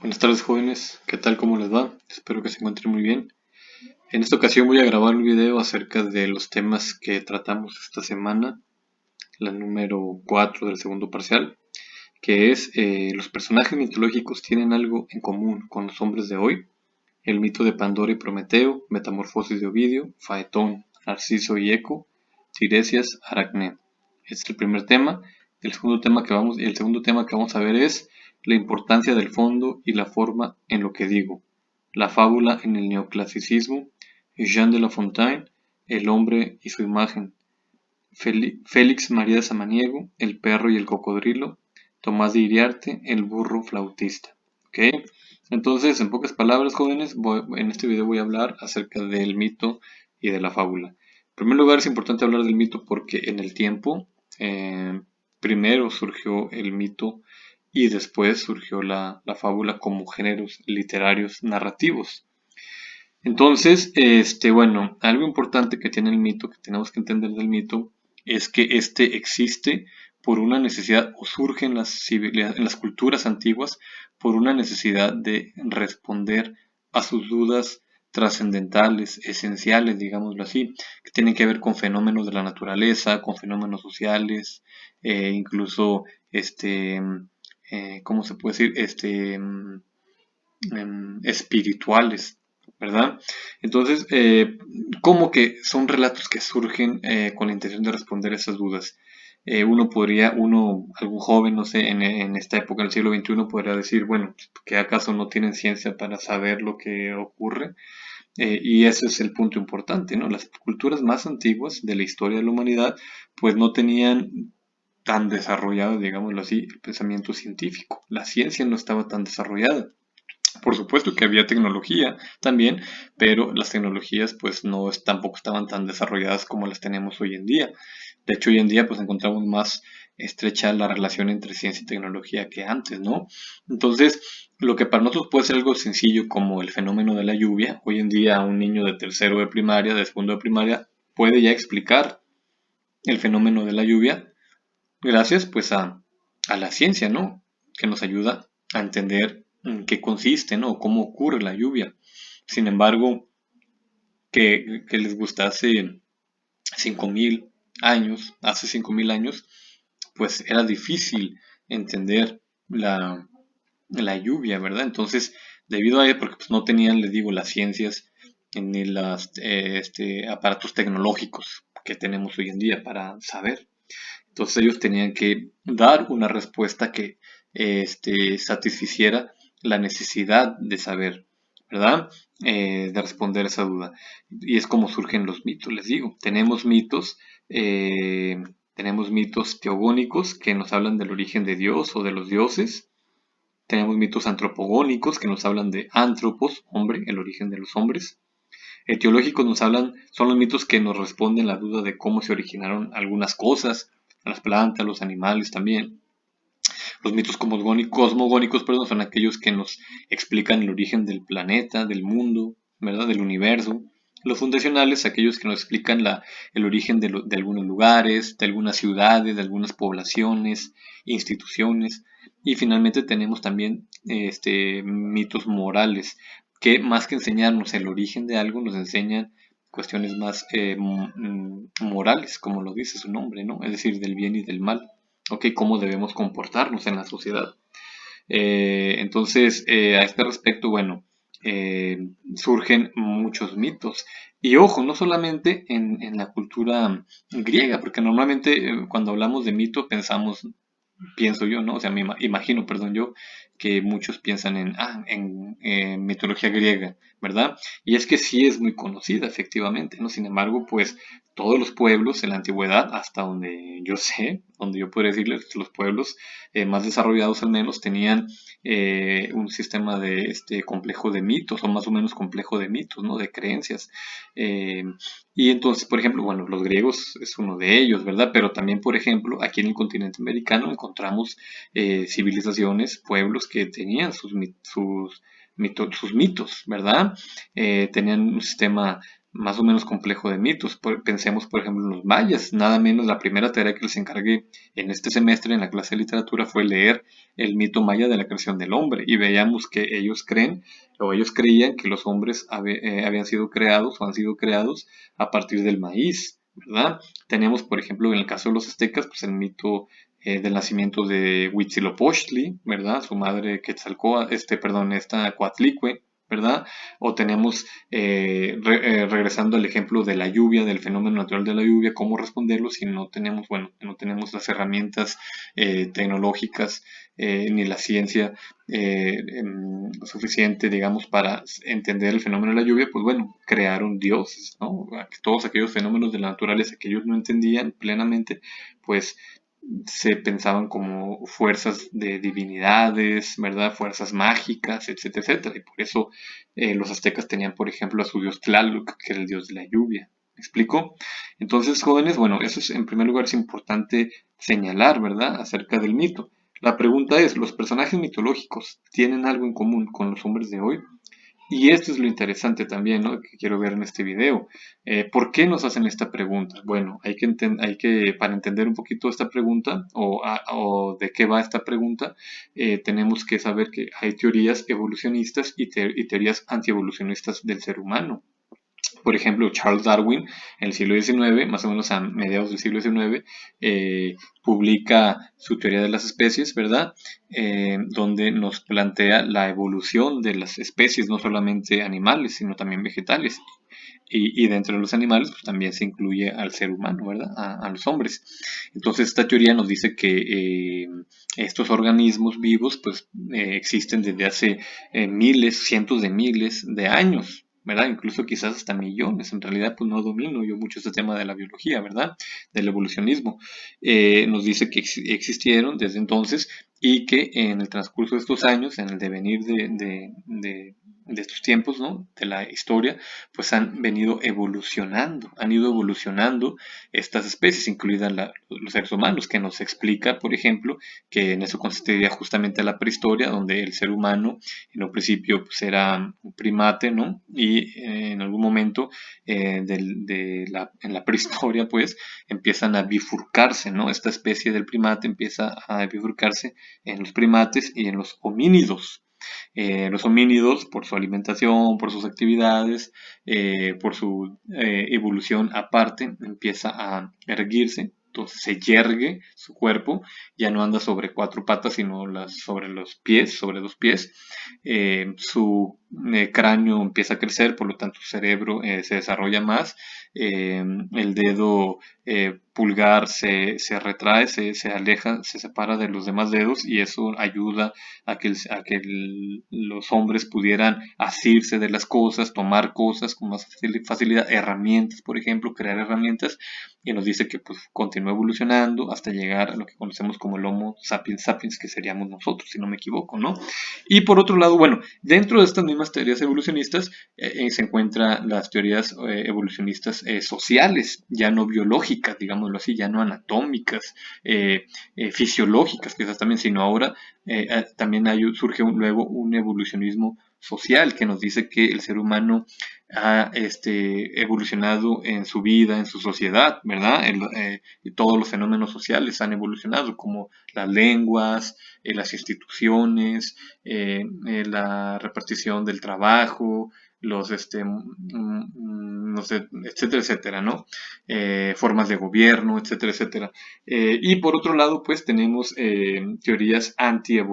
Buenas tardes jóvenes, ¿qué tal? ¿Cómo les va? Espero que se encuentren muy bien. En esta ocasión voy a grabar un video acerca de los temas que tratamos esta semana, la número 4 del segundo parcial, que es los personajes mitológicos tienen algo en común con los hombres de hoy. El mito de Pandora y Prometeo, Metamorfosis de Ovidio, Faetón, Narciso y Eco, Tiresias, Aracne. Este es el primer tema. El segundo tema que vamos a ver es la importancia del fondo y la forma en lo que digo. La fábula en el neoclasicismo, Jean de La Fontaine, El hombre y su imagen, Félix María de Samaniego, El perro y el cocodrilo, Tomás de Iriarte, El burro flautista. ¿Ok? Entonces, en pocas palabras, jóvenes, en este video voy a hablar acerca del mito y de la fábula. En primer lugar, es importante hablar del mito porque en el tiempo, primero surgió el mito y después surgió la fábula como géneros literarios narrativos. Entonces, bueno, algo importante que tiene el mito, que tenemos que entender del mito, es que este existe por una necesidad, o surge en en las culturas antiguas por una necesidad de responder a sus dudas trascendentales, esenciales, digámoslo así, que tienen que ver con fenómenos de la naturaleza, con fenómenos sociales, incluso, ¿cómo se puede decir? Espirituales, ¿verdad? Entonces, como que son relatos que surgen con la intención de responder esas dudas. Algún joven, no sé, en esta época del siglo XXI podría decir, bueno, ¿que acaso no tienen ciencia para saber lo que ocurre? Y ese es el punto importante, ¿no? Las culturas más antiguas de la historia de la humanidad, pues no tenían tan desarrollado, digámoslo así, el pensamiento científico. La ciencia no estaba tan desarrollada. Por supuesto que había tecnología también, pero las tecnologías pues no tampoco estaban tan desarrolladas como las tenemos hoy en día. De hecho, hoy en día pues encontramos más estrecha la relación entre ciencia y tecnología que antes, ¿no? Entonces, lo que para nosotros puede ser algo sencillo como el fenómeno de la lluvia, hoy en día un niño de tercero de primaria, de segundo de primaria, puede ya explicar el fenómeno de la lluvia gracias pues a la ciencia, ¿no? Que nos ayuda a entender en qué consiste, ¿no? Cómo ocurre la lluvia. Sin embargo, que les gustase 5.000 años, hace 5.000 años, pues era difícil entender la lluvia, ¿verdad? Entonces, debido a ello, porque pues, no tenían, les digo, las ciencias ni los aparatos tecnológicos que tenemos hoy en día para saber. Entonces ellos tenían que dar una respuesta que satisficiera la necesidad de saber, ¿verdad? De responder esa duda. Y es como surgen los mitos, les digo. Tenemos mitos teogónicos que nos hablan del origen de Dios o de los dioses. Tenemos mitos antropogónicos que nos hablan de antropos, hombre, el origen de los hombres. Etiológicos son los mitos que nos responden la duda de cómo se originaron algunas cosas, las plantas, los animales también. Los mitos cosmogónicos, perdón, son aquellos que nos explican el origen del planeta, del mundo, ¿verdad? Del universo. Los fundacionales, aquellos que nos explican el origen de algunos lugares, de algunas ciudades, de algunas poblaciones, instituciones. Y finalmente tenemos también mitos morales, que más que enseñarnos el origen de algo, nos enseñan cuestiones más morales, como lo dice su nombre, ¿no? Es decir, del bien y del mal. ¿Ok? Cómo debemos comportarnos en la sociedad. Entonces, a este respecto, bueno, surgen muchos mitos. Y ojo, no solamente en la cultura griega, porque normalmente cuando hablamos de mito pienso yo, ¿no? O sea, imagino, perdón, yo, que muchos piensan en mitología griega, ¿verdad? Y es que sí es muy conocida, efectivamente, ¿no? Sin embargo, pues todos los pueblos en la antigüedad, hasta donde yo sé, donde yo podría decirles, los pueblos más desarrollados al menos tenían un sistema de complejo de mitos, o más o menos complejo de mitos, ¿no? De creencias. Eh, y entonces, por ejemplo, bueno, los griegos es uno de ellos, ¿verdad? Pero también, por ejemplo, aquí en el continente americano encontramos civilizaciones, pueblos que tenían sus mitos, ¿verdad? Tenían un sistema más o menos complejo de mitos. Pensemos, por ejemplo, en los mayas. Nada menos la primera tarea que les encargué en este semestre en la clase de literatura fue leer el mito maya de la creación del hombre. Y veíamos que ellos creen o ellos creían que los hombres habían sido creados o han sido creados a partir del maíz, ¿verdad? Tenemos, por ejemplo, en el caso de los aztecas, pues el mito del nacimiento de Huitzilopochtli, ¿verdad? Su madre Quetzalcóatl, perdón, esta Coatlicue, ¿verdad? O tenemos, regresando al ejemplo de la lluvia, del fenómeno natural de la lluvia, cómo responderlo si no tenemos, bueno, no tenemos las herramientas tecnológicas ni la ciencia suficiente, digamos, para entender el fenómeno de la lluvia, pues bueno, crearon dioses, ¿no? Todos aquellos fenómenos de la naturaleza que ellos no entendían plenamente, pues se pensaban como fuerzas de divinidades, ¿verdad? Fuerzas mágicas, etcétera, etcétera. Y por eso los aztecas tenían, por ejemplo, a su dios Tlaloc, que era el dios de la lluvia. ¿Me explico? Entonces, jóvenes, bueno, eso es, en primer lugar es importante señalar, ¿verdad? Acerca del mito. La pregunta es, ¿los personajes mitológicos tienen algo en común con los hombres de hoy? Y esto es lo interesante también, ¿no? Que quiero ver en este video. ¿Por qué nos hacen esta pregunta? Bueno, para entender un poquito esta pregunta o de qué va esta pregunta, tenemos que saber que hay teorías evolucionistas y teorías antievolucionistas del ser humano. Por ejemplo, Charles Darwin, en el siglo XIX, más o menos a mediados del siglo XIX, publica su teoría de las especies, ¿verdad? Donde nos plantea la evolución de las especies, no solamente animales, sino también vegetales. Y dentro de los animales, pues también se incluye al ser humano, ¿verdad? A los hombres. Entonces, esta teoría nos dice que estos organismos vivos, pues, existen desde hace miles, cientos de miles de años, ¿verdad? Incluso quizás hasta millones. En realidad, pues no domino yo mucho este tema de la biología, ¿verdad? Del evolucionismo. Nos dice que existieron desde entonces y que en el transcurso de estos años, en el devenir de estos tiempos, ¿no? De la historia, pues han ido evolucionando estas especies, incluidas los seres humanos, que nos explica, por ejemplo, que en eso consistiría justamente la prehistoria, donde el ser humano en un principio pues, era un primate, ¿no? Y en algún momento en la prehistoria, pues, empiezan a bifurcarse, ¿no? Esta especie del primate empieza a bifurcarse en los primates y en los homínidos. Los homínidos, por su alimentación, por sus actividades, por su evolución aparte, empieza a erguirse. Entonces se yergue su cuerpo, ya no anda sobre cuatro patas, sino sobre los pies, sobre dos pies. Su cráneo empieza a crecer, por lo tanto su cerebro se desarrolla más. El dedo pulgar se retrae, se aleja, se separa de los demás dedos y eso ayuda a que los hombres pudieran asirse de las cosas, tomar cosas con más facilidad, herramientas, por ejemplo, crear herramientas, y nos dice que pues continúa evolucionando hasta llegar a lo que conocemos como el Homo sapiens sapiens, que seríamos nosotros, si no me equivoco, ¿no? Y por otro lado, bueno, dentro de estas mismas teorías evolucionistas se encuentran las teorías evolucionistas sociales, ya no biológicas, digámoslo así, ya no anatómicas, fisiológicas quizás también, sino ahora también surge luego un evolucionismo social que nos dice que el ser humano ha evolucionado en su vida, en su sociedad, ¿verdad? Y todos los fenómenos sociales han evolucionado, como las lenguas, las instituciones, la repartición del trabajo, los, no sé, etcétera, etcétera, ¿no? Formas de gobierno, etcétera, etcétera. Y por otro lado, pues tenemos teorías anti-evolucionistas